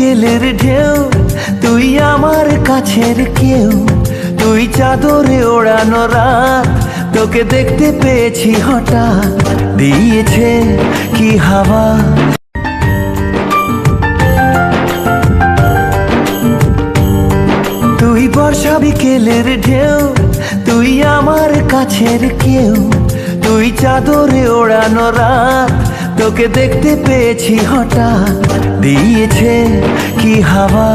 বিকেলের ঢেউ, তুই আমার কাছের কেউ, তুই চাদরে ওড়ানো রাত, তোকে দেখতে পেয়েছি হঠাৎ, দিয়েছে কি হাওয়া। তুই বর্ষা বিকেলের ঢেউ, তুই আমার কাছের কেউ, তুই চাদরে ওড়ানো রাত, তোকে দেখতে পেয়েছি হঠাৎ, দিয়েছে কি হাওয়া।